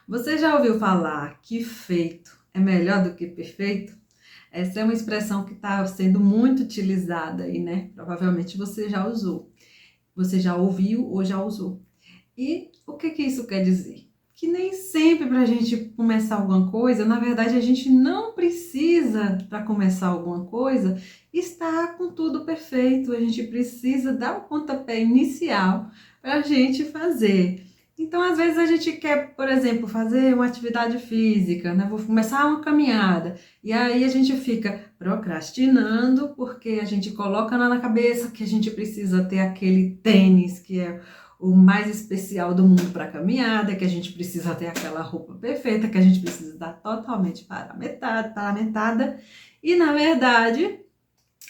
Você já ouviu falar que feito é melhor do que perfeito? Essa é uma expressão que está sendo muito utilizada aí, né? Provavelmente você já usou. Você já ouviu ou já usou. E o que que isso quer dizer? Que nem sempre para a gente começar alguma coisa, na verdade a gente não precisa, para começar alguma coisa, estar com tudo perfeito. A gente precisa dar o pontapé inicial para a gente fazer. Então, às vezes a gente quer, por exemplo, fazer uma atividade física, né? Vou começar uma caminhada. E aí a gente fica procrastinando porque a gente coloca na cabeça que a gente precisa ter aquele tênis que é o mais especial do mundo para caminhada, que a gente precisa ter aquela roupa perfeita, que a gente precisa estar totalmente paramentada. E na verdade,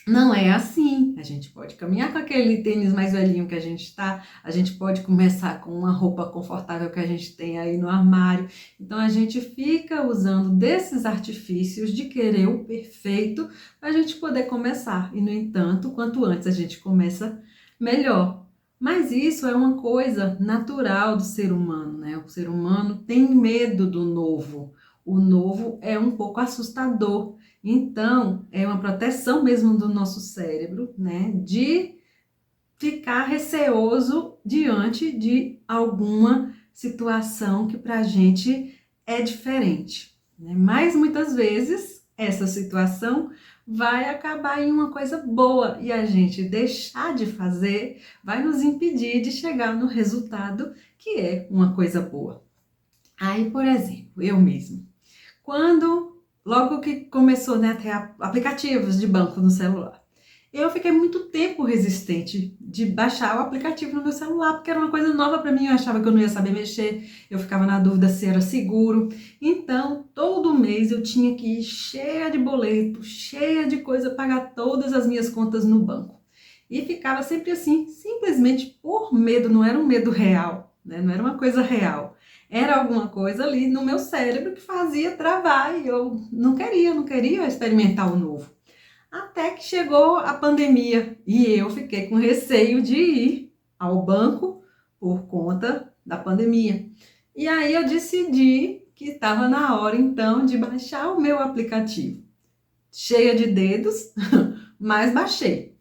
não é assim. A gente pode caminhar com aquele tênis mais velhinho que a gente está, a gente pode começar com uma roupa confortável que a gente tem aí no armário. Então a gente fica usando desses artifícios de querer o perfeito para a gente poder começar. E no entanto, quanto antes a gente começa, melhor. Mas isso é uma coisa natural do ser humano, né? O ser humano tem medo do novo. O novo é um pouco assustador. Então, é uma proteção mesmo do nosso cérebro, né? De ficar receoso diante de alguma situação que para a gente é diferente, né? Mas muitas vezes essa situação vai acabar em uma coisa boa e a gente deixar de fazer vai nos impedir de chegar no resultado que é uma coisa boa. Aí, por exemplo, eu mesmo, logo que começou, né, a ter aplicativos de banco no celular, eu fiquei muito tempo resistente de baixar o aplicativo no meu celular, porque era uma coisa nova para mim, eu achava que eu não ia saber mexer, eu ficava na dúvida se era seguro. Então, todo mês eu tinha que ir cheia de boleto, cheia de coisa, pagar todas as minhas contas no banco. E ficava sempre assim, simplesmente por medo, não era um medo real, né? Não era uma coisa real. Era alguma coisa ali no meu cérebro que fazia travar e eu não queria experimentar o novo. Até que chegou a pandemia e eu fiquei com receio de ir ao banco por conta da pandemia. E aí eu decidi que estava na hora então de baixar o meu aplicativo. Cheia de dedos, mas baixei.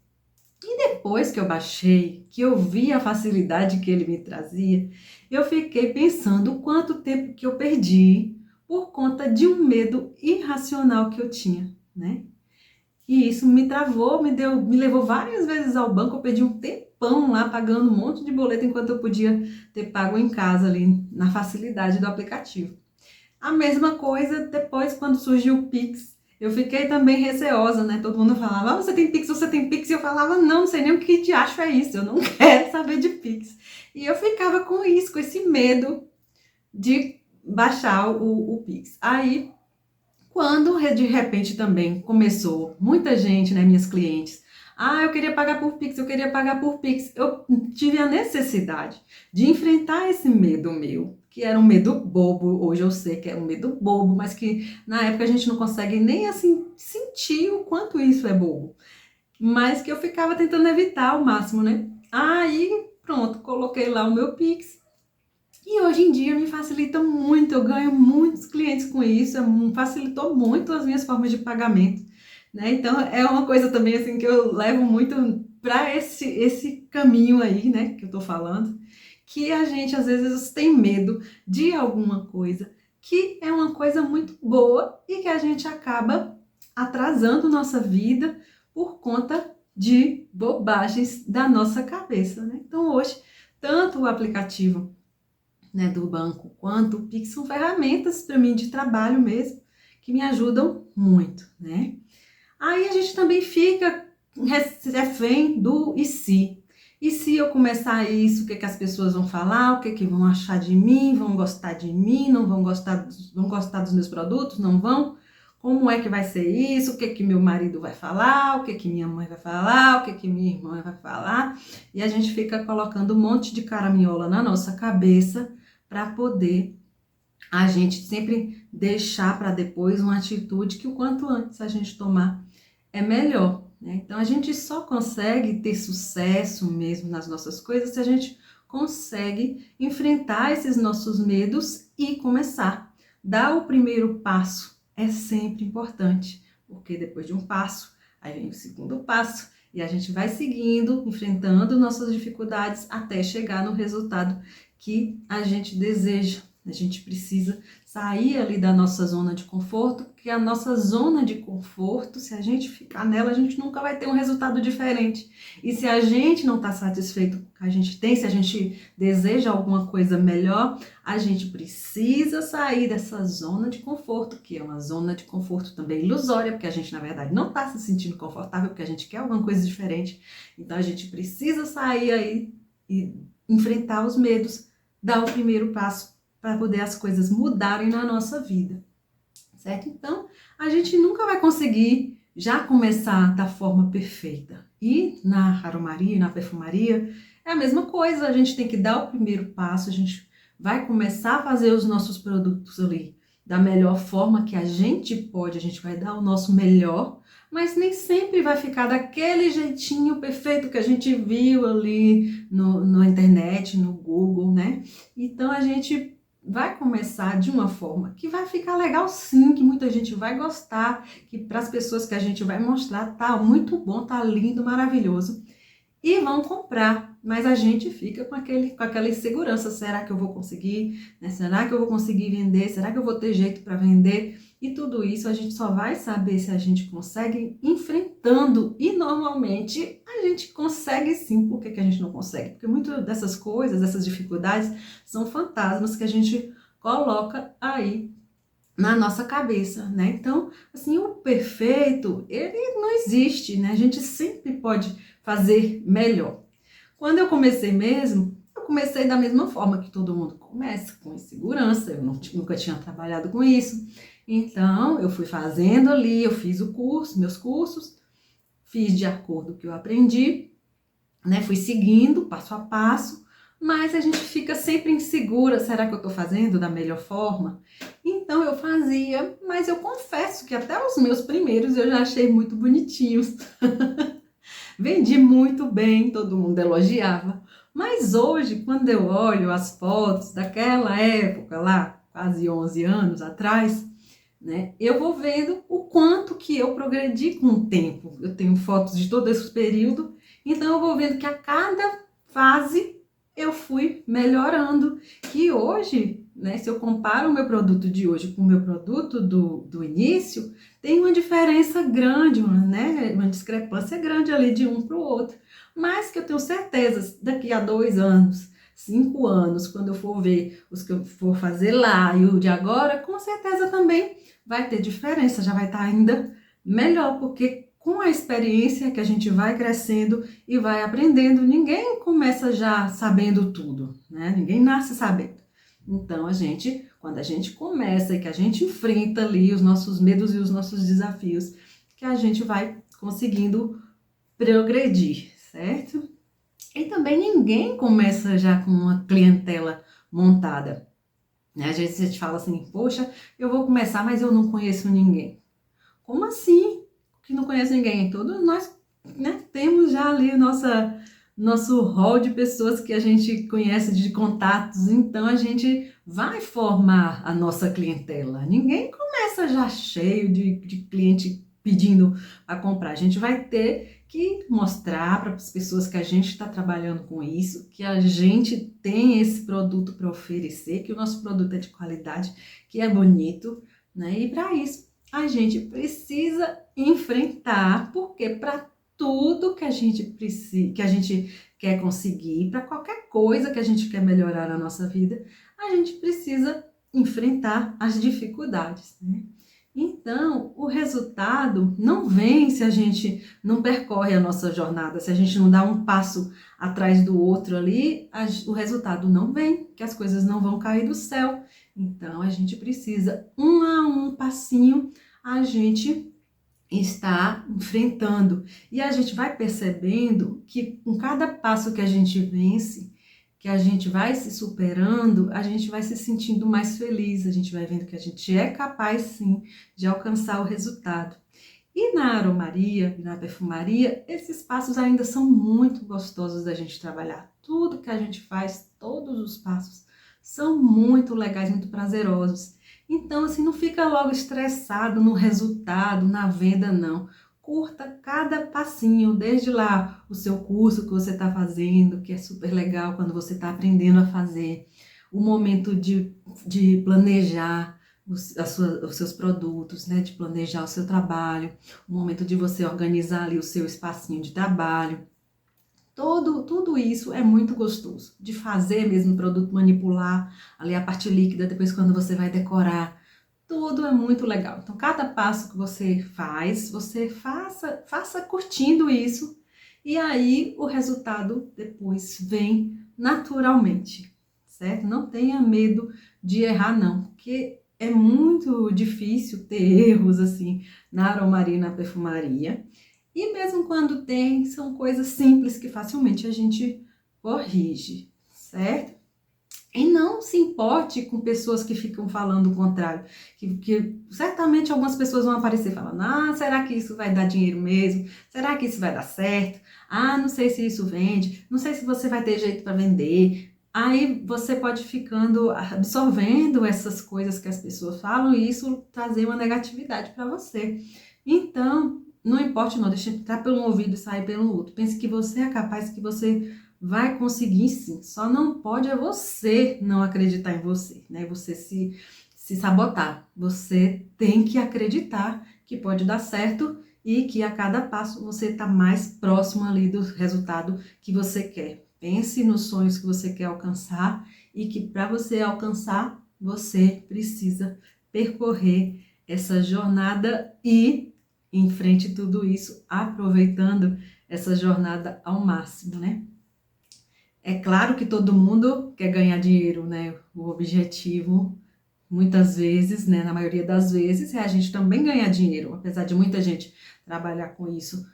E depois que eu baixei, que eu vi a facilidade que ele me trazia, eu fiquei pensando o quanto tempo que eu perdi por conta de um medo irracional que eu tinha, né? E isso me travou, me levou várias vezes ao banco, eu perdi um tempão lá pagando um monte de boleto enquanto eu podia ter pago em casa ali na facilidade do aplicativo. A mesma coisa depois quando surgiu o Pix. Eu fiquei também receosa, né? Todo mundo falava, ah, você tem Pix, você tem Pix. E eu falava, não sei nem o que te acho é isso, eu não quero saber de Pix. E eu ficava com isso, com esse medo de baixar o Pix. Aí quando de repente também começou muita gente, né, minhas clientes, eu queria pagar por Pix, eu queria pagar por Pix. Eu tive a necessidade de enfrentar esse medo meu, que era um medo bobo. Hoje eu sei que é um medo bobo, mas que na época a gente não consegue nem assim sentir o quanto isso é bobo. Mas que eu ficava tentando evitar ao máximo, né? Aí, pronto, coloquei lá o meu Pix e hoje em dia me facilita muito, eu ganho muitos clientes com isso, facilitou muito as minhas formas de pagamento, né? Então é uma coisa também assim que eu levo muito para esse caminho aí, né, que eu tô falando, que a gente às vezes tem medo de alguma coisa que é uma coisa muito boa e que a gente acaba atrasando nossa vida por conta de bobagens da nossa cabeça, né? Então hoje, tanto o aplicativo, né, do banco, quanto o Pix são ferramentas para mim de trabalho mesmo, que me ajudam muito, né? Aí a gente também fica refém do e se. E se eu começar isso, o que, que as pessoas vão falar, o que, que vão achar de mim, vão gostar de mim, não vão gostar dos meus produtos, não vão? Como é que vai ser isso? O que que meu marido vai falar? O que que minha mãe vai falar? O que que minha irmã vai falar? E a gente fica colocando um monte de caraminhola na nossa cabeça para poder a gente sempre deixar para depois uma atitude que o quanto antes a gente tomar é melhor, né? Então a gente só consegue ter sucesso mesmo nas nossas coisas se a gente consegue enfrentar esses nossos medos e começar. Dar o primeiro passo é sempre importante, porque depois de um passo, aí vem o segundo passo, e a gente vai seguindo, enfrentando nossas dificuldades até chegar no resultado que a gente deseja. A gente precisa sair ali da nossa zona de conforto, porque a nossa zona de conforto, se a gente ficar nela, a gente nunca vai ter um resultado diferente. E se a gente não está satisfeito com o que a gente tem, se a gente deseja alguma coisa melhor, a gente precisa sair dessa zona de conforto, que é uma zona de conforto também ilusória, porque a gente, na verdade, não está se sentindo confortável, porque a gente quer alguma coisa diferente. Então, a gente precisa sair aí e enfrentar os medos, dar o primeiro passo para poder as coisas mudarem na nossa vida, certo? Então, a gente nunca vai conseguir já começar da forma perfeita. E na aromaria, na perfumaria, é a mesma coisa, a gente tem que dar o primeiro passo, a gente vai começar a fazer os nossos produtos ali da melhor forma que a gente pode, a gente vai dar o nosso melhor, mas nem sempre vai ficar daquele jeitinho perfeito que a gente viu ali na internet, no Google, né? Então, a gente vai começar de uma forma que vai ficar legal sim, que muita gente vai gostar, que para as pessoas que a gente vai mostrar tá muito bom, tá lindo, maravilhoso, e vão comprar, mas a gente fica com aquela insegurança, será que eu vou conseguir, né? Será que eu vou conseguir vender, será que eu vou ter jeito para vender? E tudo isso a gente só vai saber se a gente consegue enfrentando, e normalmente a gente consegue sim. Por que a gente não consegue? Porque muitas dessas coisas, dessas dificuldades, são fantasmas que a gente coloca aí na nossa cabeça, né? Então, assim, o perfeito, ele não existe, né? A gente sempre pode fazer melhor. Quando eu comecei mesmo, eu comecei da mesma forma que todo mundo começa, com insegurança, eu nunca tinha trabalhado com isso. Então, eu fui fazendo ali, eu fiz o curso, meus cursos, fiz de acordo com o que eu aprendi, né? Fui seguindo passo a passo, mas a gente fica sempre insegura, será que eu tô fazendo da melhor forma? Então eu fazia, mas eu confesso que até os meus primeiros eu já achei muito bonitinhos. Vendi muito bem, todo mundo elogiava. Mas hoje, quando eu olho as fotos daquela época lá, quase 11 anos atrás, né, eu vou vendo o quanto que eu progredi com o tempo. Eu tenho fotos de todo esse período, então eu vou vendo que a cada fase eu fui melhorando. Que hoje, né, se eu comparo o meu produto de hoje com o meu produto do início, tem uma diferença grande, uma discrepância grande ali de um para o outro. Mas que eu tenho certeza, daqui a 2 anos, 5 anos, quando eu for ver os que eu for fazer lá e o de agora, com certeza também vai ter diferença, já vai estar ainda melhor, porque com a experiência que a gente vai crescendo e vai aprendendo, ninguém começa já sabendo tudo, né? Ninguém nasce sabendo. Então, quando a gente começa e que a gente enfrenta ali os nossos medos e os nossos desafios, que a gente vai conseguindo progredir, certo? E também ninguém começa já com uma clientela montada. Às vezes a gente fala assim, poxa, eu vou começar, mas eu não conheço ninguém. Como assim? Que não conhece ninguém? Todos nós, né, temos já ali nosso hall de pessoas que a gente conhece, de contatos, então a gente vai formar a nossa clientela. Ninguém começa já cheio de cliente pedindo para comprar. A gente vai ter que mostrar para as pessoas que a gente está trabalhando com isso, que a gente tem esse produto para oferecer, que o nosso produto é de qualidade, que é bonito, né? E para isso a gente precisa enfrentar, porque para tudo que a gente precisa, que a gente quer conseguir, para qualquer coisa que a gente quer melhorar na nossa vida, a gente precisa enfrentar as dificuldades, né? Então, o resultado não vem se a gente não percorre a nossa jornada, se a gente não dá um passo atrás do outro ali, o resultado não vem, que as coisas não vão cair do céu. Então, a gente precisa, um a um passinho, a gente está enfrentando. E a gente vai percebendo que com cada passo que a gente vence, que a gente vai se superando, a gente vai se sentindo mais feliz, a gente vai vendo que a gente é capaz sim de alcançar o resultado. E na aromaria, na perfumaria, esses passos ainda são muito gostosos da gente trabalhar. Tudo que a gente faz, todos os passos, são muito legais, muito prazerosos. Então, assim, não fica logo estressado no resultado, na venda, não. Curta cada passinho, desde lá o seu curso que você está fazendo, que é super legal quando você está aprendendo a fazer, o momento de planejar os seus produtos, né, de planejar o seu trabalho, o momento de você organizar ali o seu espacinho de trabalho. Tudo isso é muito gostoso, de fazer mesmo o produto, manipular ali a parte líquida, depois quando você vai decorar, tudo é muito legal. Então, cada passo que você faz, você faça curtindo isso, e aí o resultado depois vem naturalmente, certo? Não tenha medo de errar, não, porque é muito difícil ter erros assim na aromaria e na perfumaria. E mesmo quando tem, são coisas simples que facilmente a gente corrige, certo? E não se importe com pessoas que ficam falando o contrário, que certamente algumas pessoas vão aparecer falando, ah, será que isso vai dar dinheiro mesmo? Será que isso vai dar certo? Ah, não sei se isso vende, não sei se você vai ter jeito para vender. Aí você pode ficando absorvendo essas coisas que as pessoas falam e isso trazer uma negatividade para você. Então, não importe não, deixa entrar pelo um ouvido e sair pelo outro. Pense que você é capaz, que você vai conseguir sim, só não pode é você não acreditar em você, né? Você se sabotar. Você tem que acreditar que pode dar certo e que a cada passo você está mais próximo ali do resultado que você quer. Pense nos sonhos que você quer alcançar e que para você alcançar, você precisa percorrer essa jornada e enfrente tudo isso, aproveitando essa jornada ao máximo, né? É claro que todo mundo quer ganhar dinheiro, né? O objetivo, muitas vezes, né? Na maioria das vezes, é a gente também ganhar dinheiro, apesar de muita gente trabalhar com isso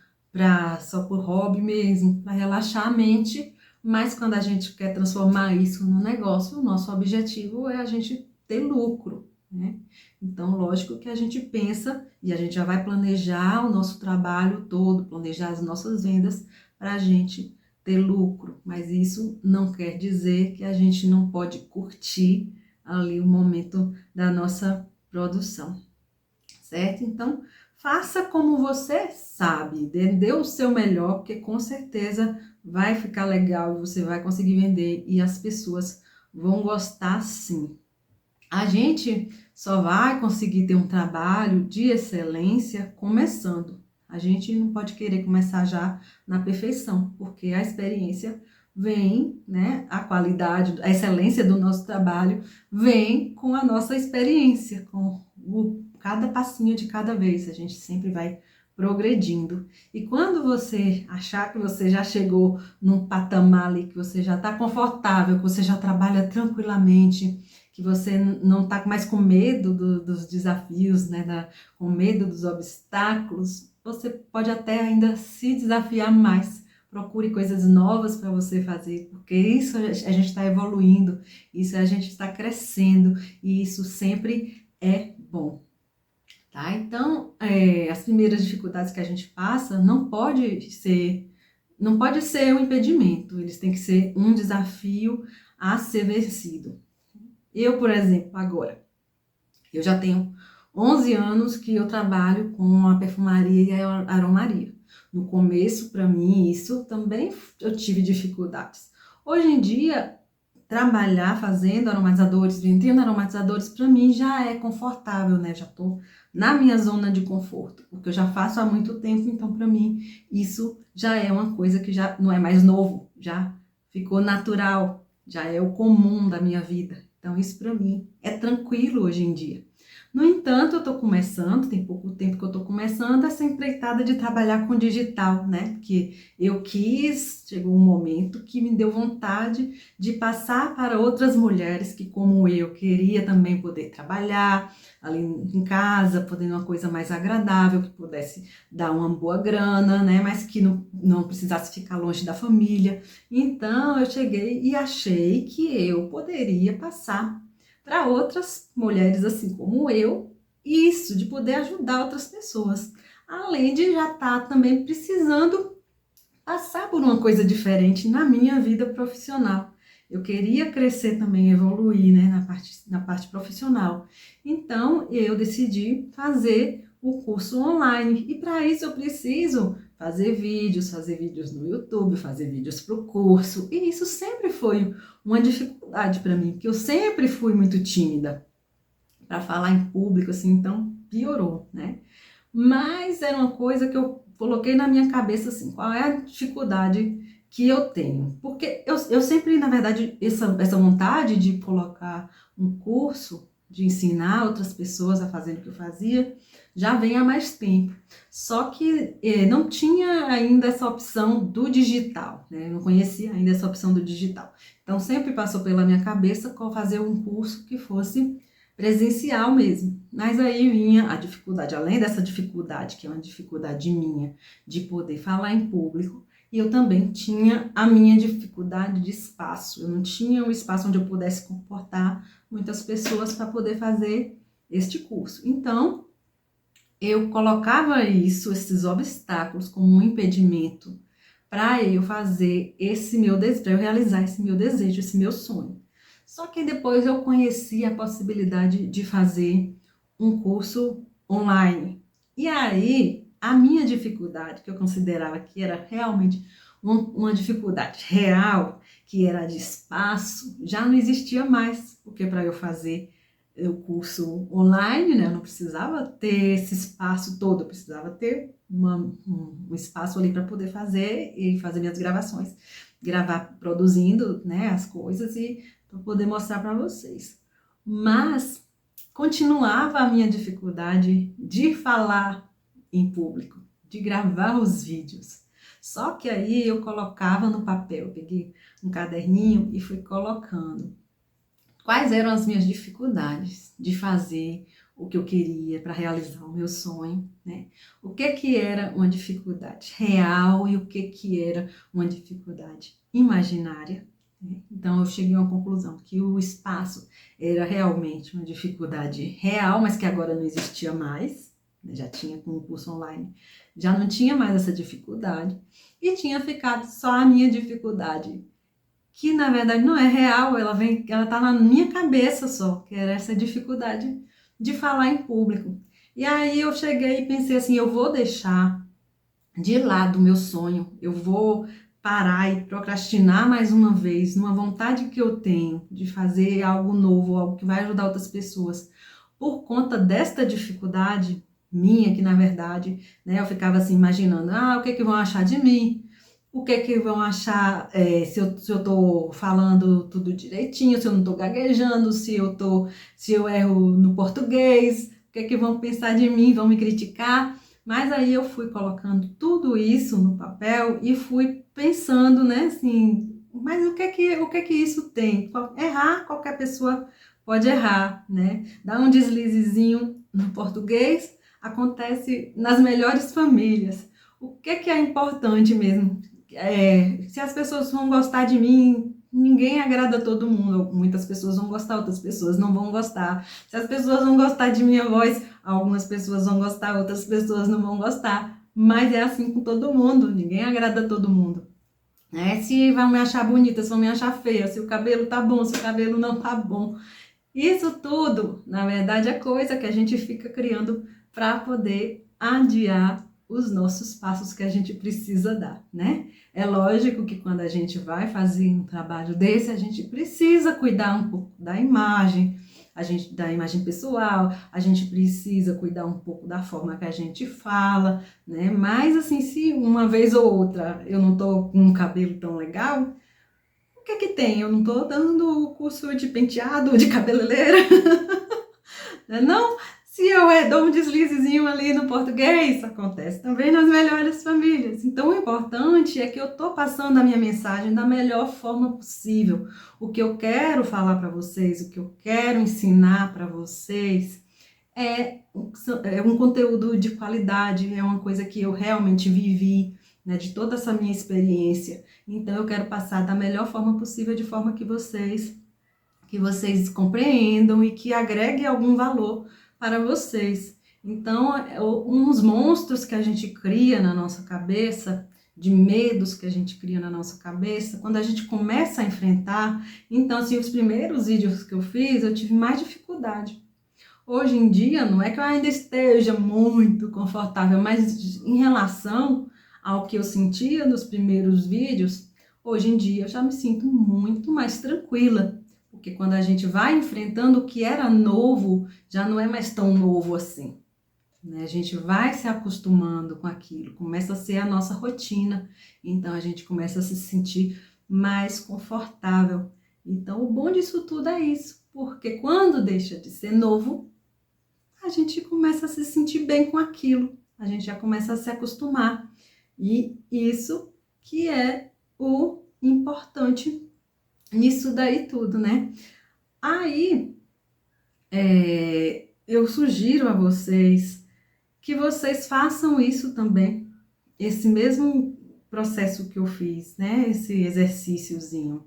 só por hobby mesmo, para relaxar a mente. Mas quando a gente quer transformar isso no negócio, o nosso objetivo é a gente ter lucro, né? Então, lógico que a gente pensa e a gente já vai planejar o nosso trabalho todo, planejar as nossas vendas para a gente ter lucro, mas isso não quer dizer que a gente não pode curtir ali o momento da nossa produção, certo? Então, faça como você sabe, dê o seu melhor, porque com certeza vai ficar legal e você vai conseguir vender e as pessoas vão gostar sim. A gente só vai conseguir ter um trabalho de excelência começando. A gente não pode querer começar já na perfeição, porque a experiência vem, né? A qualidade, a excelência do nosso trabalho vem com a nossa experiência, com cada passinho de cada vez. A gente sempre vai progredindo. E quando você achar que você já chegou num patamar ali, que você já está confortável, que você já trabalha tranquilamente, que você não está mais com medo dos desafios, né, com medo dos obstáculos, você pode até ainda se desafiar mais. Procure coisas novas para você fazer, porque isso a gente está evoluindo, isso a gente está crescendo e isso sempre é bom. Tá? Então, as primeiras dificuldades que a gente passa não pode ser um impedimento, eles têm que ser um desafio a ser vencido. Eu, por exemplo, agora, eu já tenho 11 anos que eu trabalho com a perfumaria e a aromaria. No começo, para mim, isso também eu tive dificuldades. Hoje em dia, trabalhar fazendo aromatizadores, vendendo aromatizadores, para mim já é confortável, né? Já estou na minha zona de conforto, porque eu já faço há muito tempo, então para mim isso já é uma coisa que já não é mais novo, já ficou natural, já é o comum da minha vida. Então isso para mim é tranquilo hoje em dia. No entanto, eu estou começando, tem pouco tempo que eu estou começando essa empreitada de trabalhar com digital, né? Porque eu quis, chegou um momento que me deu vontade de passar para outras mulheres que, como eu, queria também poder trabalhar ali em casa, podendo uma coisa mais agradável, que pudesse dar uma boa grana, né? Mas que não precisasse ficar longe da família. Então, eu cheguei e achei que eu poderia passar para outras mulheres assim como eu, isso, de poder ajudar outras pessoas além de já estar também precisando passar por uma coisa diferente na minha vida profissional. Eu queria crescer também, evoluir, né, na parte profissional. Então, eu decidi fazer o curso online. E para isso eu preciso fazer vídeos no YouTube, fazer vídeos para o curso. E isso sempre foi uma dificuldade para mim, porque eu sempre fui muito tímida para falar em público, assim, então piorou, né? Mas era uma coisa que eu coloquei na minha cabeça, assim, qual é a dificuldade que eu tenho? Porque eu sempre, na verdade, essa vontade de colocar um curso, de ensinar outras pessoas a fazer o que eu fazia, já vem há mais tempo. Só que não tinha ainda essa opção do digital, né? Eu não conhecia ainda essa opção do digital. Então, sempre passou pela minha cabeça fazer um curso que fosse presencial mesmo. Mas aí vinha a dificuldade, além dessa dificuldade, que é uma dificuldade minha, de poder falar em público, e eu também tinha a minha dificuldade de espaço. Eu não tinha um espaço onde eu pudesse comportar muitas pessoas para poder fazer este curso. Então, eu colocava esses obstáculos como um impedimento para eu fazer para eu realizar esse meu desejo, esse meu sonho. Só que depois eu conheci a possibilidade de fazer um curso online. E aí, a minha dificuldade, que eu considerava que era realmente uma dificuldade real, que era de espaço, já não existia mais, porque para eu fazer o curso online, né, eu não precisava ter esse espaço todo, eu precisava ter um espaço ali para poder fazer e fazer minhas gravações, gravar produzindo, né, as coisas e para poder mostrar para vocês. Mas continuava a minha dificuldade de falar em público, de gravar os vídeos. Só que aí eu colocava no papel, eu peguei um caderninho e fui colocando quais eram as minhas dificuldades de fazer o que eu queria para realizar o meu sonho, né? O que era uma dificuldade real e o que era uma dificuldade imaginária, né? Então eu cheguei a uma conclusão que o espaço era realmente uma dificuldade real, mas que agora não existia mais, né? Já tinha com o curso online, já não tinha mais essa dificuldade e tinha ficado só a minha dificuldade, que na verdade não é real, ela tá na minha cabeça só, que era essa dificuldade de falar em público. E aí eu cheguei e pensei assim, eu vou deixar de lado o meu sonho, eu vou parar e procrastinar mais uma vez, numa vontade que eu tenho de fazer algo novo, algo que vai ajudar outras pessoas, por conta desta dificuldade minha, que na verdade, né, eu ficava assim imaginando, o que vão achar de mim? O que vão achar se eu tô falando tudo direitinho, se eu não tô gaguejando, se eu erro no português, o que vão pensar de mim, vão me criticar. Mas aí eu fui colocando tudo isso no papel e fui pensando, né, assim, mas o que isso tem? Errar, qualquer pessoa pode errar, né? Dar um deslizezinho no português acontece nas melhores famílias. O que é importante mesmo? Se as pessoas vão gostar de mim, ninguém agrada todo mundo. Muitas pessoas vão gostar, outras pessoas não vão gostar. Se as pessoas vão gostar de minha voz, algumas pessoas vão gostar, outras pessoas não vão gostar. Mas é assim com todo mundo, ninguém agrada todo mundo. Se vão me achar bonita, se vão me achar feia, se o cabelo tá bom, se o cabelo não tá bom. Isso tudo, na verdade, é coisa que a gente fica criando para poder adiar os nossos passos que a gente precisa dar, né? É lógico que quando a gente vai fazer um trabalho desse, a gente precisa cuidar um pouco da imagem pessoal, a gente precisa cuidar um pouco da forma que a gente fala, né? Mas assim, se uma vez ou outra eu não tô com um cabelo tão legal, o que tem? Eu não tô dando curso de penteado, de cabeleireira, não? Se eu dou um deslizezinho ali no português, acontece também nas melhores famílias. Então, o importante é que eu tô passando a minha mensagem da melhor forma possível. O que eu quero falar para vocês, o que eu quero ensinar para vocês é um conteúdo de qualidade, é uma coisa que eu realmente vivi, né, de toda essa minha experiência. Então, eu quero passar da melhor forma possível, de forma que vocês compreendam e que agregue algum valor para vocês. Então, uns monstros que a gente cria na nossa cabeça, de medos que a gente cria na nossa cabeça, quando a gente começa a enfrentar, então, assim, os primeiros vídeos que eu fiz, eu tive mais dificuldade. Hoje em dia, não é que eu ainda esteja muito confortável, mas em relação ao que eu sentia nos primeiros vídeos, hoje em dia eu já me sinto muito mais tranquila. Porque quando a gente vai enfrentando o que era novo, já não é mais tão novo assim, né? A gente vai se acostumando com aquilo, começa a ser a nossa rotina, então a gente começa a se sentir mais confortável. Então, o bom disso tudo é isso, porque quando deixa de ser novo, a gente começa a se sentir bem com aquilo, a gente já começa a se acostumar. E isso que é o importante nisso daí tudo, né? Aí, eu sugiro a vocês que vocês façam isso também, esse mesmo processo que eu fiz, né? Esse exercíciozinho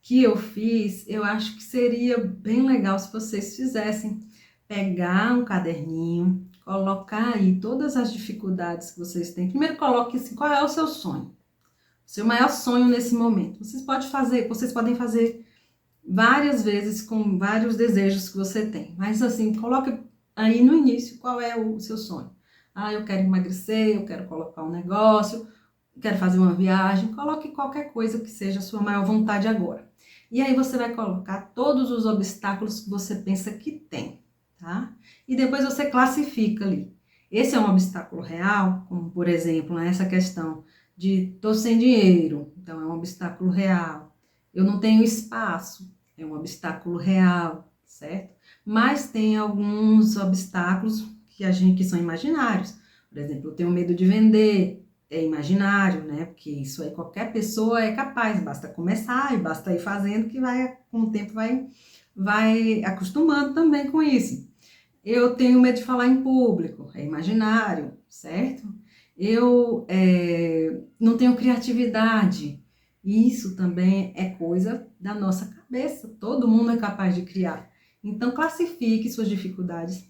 que eu fiz, eu acho que seria bem legal se vocês fizessem. Pegar um caderninho, colocar aí todas as dificuldades que vocês têm. Primeiro coloque assim, qual é o seu sonho? O seu maior sonho nesse momento. Vocês podem fazer várias vezes com vários desejos que você tem. Mas assim, coloque aí no início qual é o seu sonho. Ah, eu quero emagrecer, eu quero colocar um negócio, quero fazer uma viagem. Coloque qualquer coisa que seja a sua maior vontade agora. E aí você vai colocar todos os obstáculos que você pensa que tem, tá? E depois você classifica ali. Esse é um obstáculo real, como por exemplo, essa questão de tô sem dinheiro, então é um obstáculo real. Eu não tenho espaço, é um obstáculo real, certo? Mas tem alguns obstáculos que são imaginários. Por exemplo, eu tenho medo de vender, é imaginário, né? Porque isso aí qualquer pessoa é capaz, basta começar e basta ir fazendo que com o tempo vai acostumando também com isso. Eu tenho medo de falar em público, é imaginário, certo? Eu não tenho criatividade, isso também é coisa da nossa cabeça, todo mundo é capaz de criar. Então, classifique suas dificuldades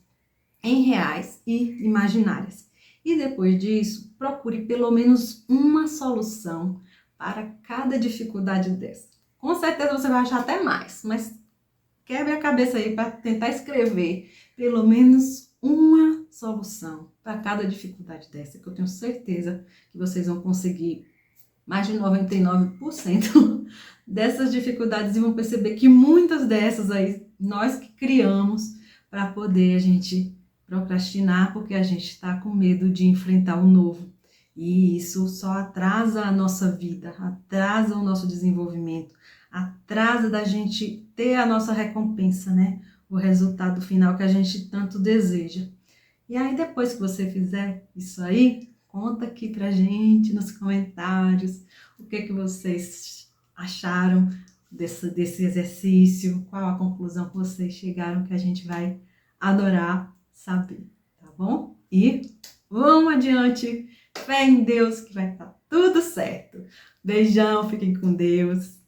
em reais e imaginárias. E depois disso, procure pelo menos uma solução para cada dificuldade dessa. Com certeza você vai achar até mais, mas quebre a cabeça aí para tentar escrever pelo menos uma solução para cada dificuldade dessa, que eu tenho certeza que vocês vão conseguir mais de 99% dessas dificuldades e vão perceber que muitas dessas aí nós que criamos para poder a gente procrastinar, porque a gente está com medo de enfrentar o novo. E isso só atrasa a nossa vida, atrasa o nosso desenvolvimento, atrasa da gente ter a nossa recompensa, né? O resultado final que a gente tanto deseja. E aí, depois que você fizer isso aí, conta aqui pra gente nos comentários o que vocês acharam desse exercício, qual a conclusão que vocês chegaram, que a gente vai adorar saber, tá bom? E vamos adiante, fé em Deus que vai estar tudo certo. Beijão, fiquem com Deus.